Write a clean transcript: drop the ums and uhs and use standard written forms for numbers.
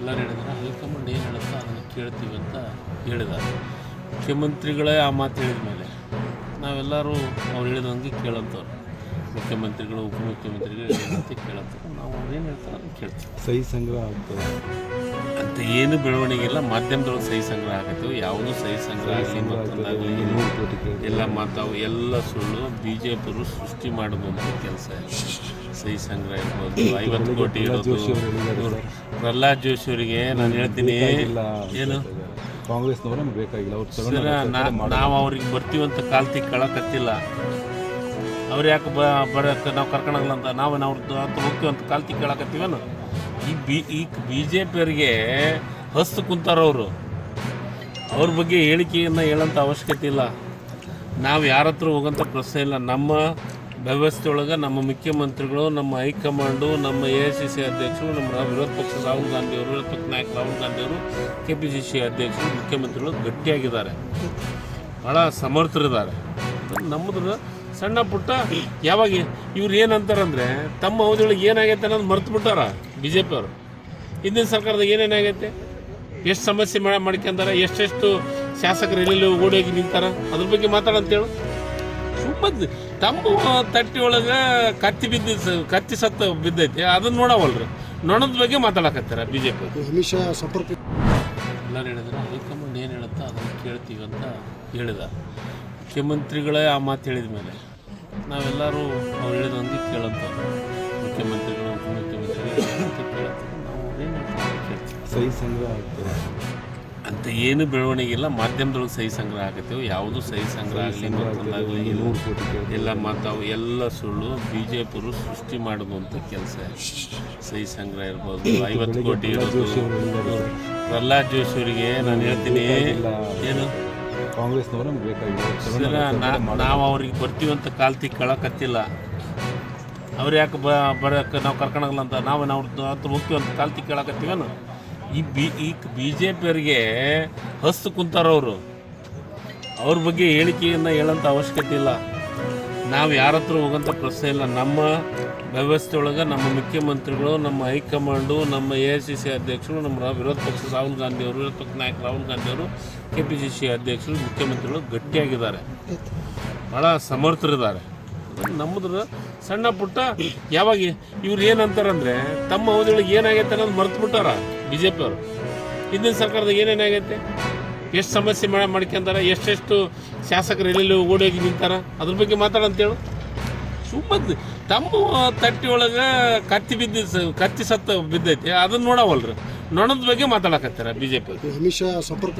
ಎಲ್ಲರೂ ಹೇಳಿದ್ರೆ ಹೈಕಮಾಂಡ್ ಏನು ಹೇಳುತ್ತೋ ಅದನ್ನು ಕೇಳ್ತೀವಿ ಅಂತ ಹೇಳಿದ್ದಾರೆ. ಮುಖ್ಯಮಂತ್ರಿಗಳೇ ಆ ಮಾತು ಹೇಳಿದ ಮೇಲೆ ನಾವೆಲ್ಲರೂ ಅವ್ರು ಹೇಳಿದಂಗೆ ಕೇಳೋಂಥವ್ರು. ಮುಖ್ಯಮಂತ್ರಿಗಳು ಉಪಮುಖ್ಯಮಂತ್ರಿಗಳು ಹೇಳಿದಂತೆ ಕೇಳೋಂಥವ್ರು. ನಾವು ಅವ್ರೇನು ಹೇಳ್ತಾರೆ ಅದನ್ನು ಕೇಳ್ತೀವಿ. ಸಹಿ ಸಂಗ್ರಹ ಆಗ್ತದೆ ಅಂತ ಏನು ಬೆಳವಣಿಗೆ ಇಲ್ಲ. ಮಾಧ್ಯಮದೊಳಗೆ ಸಹಿ ಸಂಗ್ರಹ ಆಗತ್ತೇವೆ. ಯಾವುದೂ ಸಹಿ ಸಂಗ್ರಹ ಆಗಲಿ ಮತ್ತೊಂದಾಗಲಿ ಎಲ್ಲ ಮಾತಾವು ಎಲ್ಲ ಸುಳ್ಳು. ಬಿ ಜೆ ಪಿಯವರು ಸೃಷ್ಟಿ ಮಾಡೋದಂಥ ಕೆಲಸ. ಸಹಿ ಸಂಗ್ರಹ ಇರ್ಬೋದು, 50 ಕೋಟಿ ಇರೋದು. ಪ್ರಹ್ಲಾದ್ ಜೋಶಿ ಅವರಿಗೆ ನಾನು ಹೇಳ್ತೀನಿ, ಏನು ಕಾಂಗ್ರೆಸ್ನವರು ನಮ್ಗೆ ಬೇಕಾಗಿಲ್ಲ. ನಾವು ಅವ್ರಿಗೆ ಬರ್ತೀವಂತ ಕಾಲ್ ತಿಕ್ಕೊಳಕತ್ತಿಲ್ಲ. ಅವ್ರು ಯಾಕೆ ಬರೋಕ್ಕೆ ನಾವು ಕರ್ಕೊಳಲ್ಲ ಅಂತ ನಾವು ಅವ್ರದ್ದು ಅಂತ ಹೋಗ್ತೀವಂತ ಕಾಲ್ ತಿಕ್ಕೊಳಕತ್ತೀವನು. ಈ ಬಿ ಜೆ ಪಿಯವರಿಗೆ ಹಸ್ತು ಕುಂತಾರವರು. ಅವ್ರ ಬಗ್ಗೆ ಹೇಳಿಕೆಯನ್ನು ಹೇಳೋಂಥ ಅವಶ್ಯಕತೆ ಇಲ್ಲ. ನಾವು ಯಾರ ಹತ್ರ ಹೋಗೋಂಥ ಪ್ರಶ್ನೆ ಇಲ್ಲ. ನಮ್ಮ ವ್ಯವಸ್ಥೆ ಒಳಗೆ ನಮ್ಮ ಮುಖ್ಯಮಂತ್ರಿಗಳು, ನಮ್ಮ ಹೈಕಮಾಂಡು, ನಮ್ಮ AICC ಅಧ್ಯಕ್ಷರು, ನಮ್ಮ ವಿರೋಧ ಪಕ್ಷ ರಾಹುಲ್ ಗಾಂಧಿಯವರು, ವಿರೋಧ ಪಕ್ಷ ನಾಯಕ ರಾಹುಲ್ ಗಾಂಧಿಯವರು, KPCC ಅಧ್ಯಕ್ಷರು, ಮುಖ್ಯಮಂತ್ರಿಗಳು ಗಟ್ಟಿಯಾಗಿದ್ದಾರೆ, ಭಾಳ ಸಮರ್ಥರಿದ್ದಾರೆ. ನಮ್ಮದ್ರ ಸಣ್ಣ ಪುಟ್ಟ ಯಾವಾಗ ಇವ್ರು ಏನಂತಾರಂದರೆ ತಮ್ಮ ಅವಧಿಯೊಳಗೆ ಏನಾಗೈತೆ ಅನ್ನೋದು ಮರ್ತು ಬಿಟ್ಟಾರ ಬಿ ಜೆ ಪಿಯವರು. ಹಿಂದಿನ ಸರ್ಕಾರದಾಗ ಏನೇನಾಗೈತೆ, ಎಷ್ಟು ಸಮಸ್ಯೆ ಮಾಡ್ಕೊಂತಾರೆ, ಎಷ್ಟೆಷ್ಟು ಶಾಸಕರು ಎಲ್ಲೆಲ್ಲಿ ಓಡೋಗಿ ನಿಂತಾರ, ಅದ್ರ ಬಗ್ಗೆ ಮಾತಾಡಂತೇಳು. ಸುಮ್ಮನೆ ತಮ್ಮ ತಟ್ಟಿ ಒಳಗೆ ಕತ್ತಿ ಸತ್ತ ಬಿದ್ದೈತಿ, ಅದನ್ನು ನೋಡವಲ್ರಿ. ನೊಣದ ಬಗ್ಗೆ ಮಾತಾಡಕತ್ತಾರ ಬಿ ಜೆ ಪಿ. ಸಂಪರ್ಕ ಎಲ್ಲರೂ ಹೇಳಿದ್ರೆ ಹೈಕಮಾಂಡ್ ಏನು ಹೇಳುತ್ತೋ ಅದನ್ನು ಕೇಳ್ತೀವಿ ಅಂತ ಹೇಳಿದ್ದಾರೆ. ಮುಖ್ಯಮಂತ್ರಿಗಳೇ ಆ ಮಾತು ಹೇಳಿದ ಮೇಲೆ ನಾವೆಲ್ಲರೂ ಅವ್ರು ಹೇಳಿದಂಗೆ ಕೇಳೋಂಥವ್ರು. ಮುಖ್ಯಮಂತ್ರಿಗಳು ಉಪಮುಖ್ಯಮಂತ್ರಿಗಳು ಕೇಳೋಂಥವ್ರು. ನಾವು ಏನು ಕೇಳ್ತೀವಿ. ಸಹಿ ಸಂಗ್ರಹ ಆಗ್ತದೆ ಅಂತ ಏನು ಬೆಳವಣಿಗೆ ಇಲ್ಲ. ಮಾಧ್ಯಮದೊಳಗೆ ಸಹಿ ಸಂಗ್ರಹ ಆಗತ್ತೇವೆ. ಯಾವುದೂ ಸಹಿ ಸಂಗ್ರಹ ಆಗಲಿ ಮತ್ತೊಂದಾಗಲಿ ಎಲ್ಲ ಮಾತಾವು ಎಲ್ಲ ಸುಳ್ಳು. ಬಿ ಜೆ ಪಿಯವರು ಸೃಷ್ಟಿ ಮಾಡೋದಂಥ ಕೆಲಸ. ಸಹಿ ಸಂಗ್ರಹ ಇರ್ಬೋದು, 50 ಕೋಟಿ ಇರೋದು. ಪ್ರಹ್ಲಾದ್ ಜೋಶಿ ಅವರಿಗೆ ನಾನು ಹೇಳ್ತೀನಿ, ಏನು ಕಾಂಗ್ರೆಸ್ನವರು ನಮ್ಗೆ ಬೇಕಾಗಿಲ್ಲ. ನಾವು ಅವ್ರಿಗೆ ಬರ್ತೀವಂತ ಕಾಲ್ ತಿಕ್ಕೊಳಕತ್ತಿಲ್ಲ. ಅವ್ರು ಯಾಕೆ ಬರೋಕ್ಕೆ ನಾವು ಕರ್ಕೊಳಲ್ಲ ಅಂತ ನಾವು ಅವ್ರದ್ದು ಹತ್ರ ಹೋಗ್ತೀವಂತ ಕಾಲ್ ತಿಕ್ಕೊಳಕತ್ತೀವೇನು. ಈ ಬಿ ಜೆ ಪಿಯವರಿಗೆ ಹಸ್ತು ಕುಂತಾರವರು. ಅವ್ರ ಬಗ್ಗೆ ಹೇಳಿಕೆಯನ್ನು ಹೇಳೋಂಥ ಅವಶ್ಯಕತೆ ಇಲ್ಲ. ನಾವು ಯಾರ ಹತ್ರ ಹೋಗೋಂಥ ಪ್ರಶ್ನೆ ಇಲ್ಲ. ನಮ್ಮ ವ್ಯವಸ್ಥೆ ಒಳಗೆ ನಮ್ಮ ಮುಖ್ಯಮಂತ್ರಿಗಳು, ನಮ್ಮ ಹೈಕಮಾಂಡು, ನಮ್ಮ AICC ಅಧ್ಯಕ್ಷರು, ನಮ್ಮ ವಿರೋಧ ಪಕ್ಷ ರಾಹುಲ್ ಗಾಂಧಿಯವರು, ವಿರೋಧ ಪಕ್ಷ ನಾಯಕ ರಾಹುಲ್ ಗಾಂಧಿಯವರು, KPCC ಅಧ್ಯಕ್ಷರು, ಮುಖ್ಯಮಂತ್ರಿಗಳು ಗಟ್ಟಿಯಾಗಿದ್ದಾರೆ, ಭಾಳ ಸಮರ್ಥರಿದ್ದಾರೆ. ನಮ್ಮದ್ರ ಸಣ್ಣ ಪುಟ್ಟ ಯಾವಾಗ ಇವ್ರು ಏನಂತಾರಂದರೆ ತಮ್ಮ ಅವಧಿಯೊಳಗೆ ಏನಾಗೈತೆ ಅನ್ನೋದು ಮರ್ತು ಬಿಟ್ಟಾರ ಬಿ ಜೆ ಪಿಯವರು. ಹಿಂದಿನ ಸರ್ಕಾರದಾಗ ಏನೇನಾಗೈತೆ, ಎಷ್ಟು ಸಮಸ್ಯೆ ಮಾಡ್ಕೊಂತಾರೆ, ಎಷ್ಟೆಷ್ಟು ಶಾಸಕರು ಎಲ್ಲೆಲ್ಲಿ ಓಡೋಗಿ ನಿಂತಾರ, ಅದ್ರ ಬಗ್ಗೆ ಮಾತಾಡಂತೇಳು. ಸುಮ್ಮನೆ ತಮ್ಮ ತಟ್ಟಿ ಒಳಗೆ ಕತ್ತಿ ಸತ್ತ ಬಿದ್ದೈತಿ, ಅದನ್ನು ನೋಡವಲ್ರಿ. ನೊಣದ ಬಗ್ಗೆ ಮಾತಾಡಕತ್ತಾರ ಬಿ ಜೆ ಪಿ. ಸಂಪರ್ಕ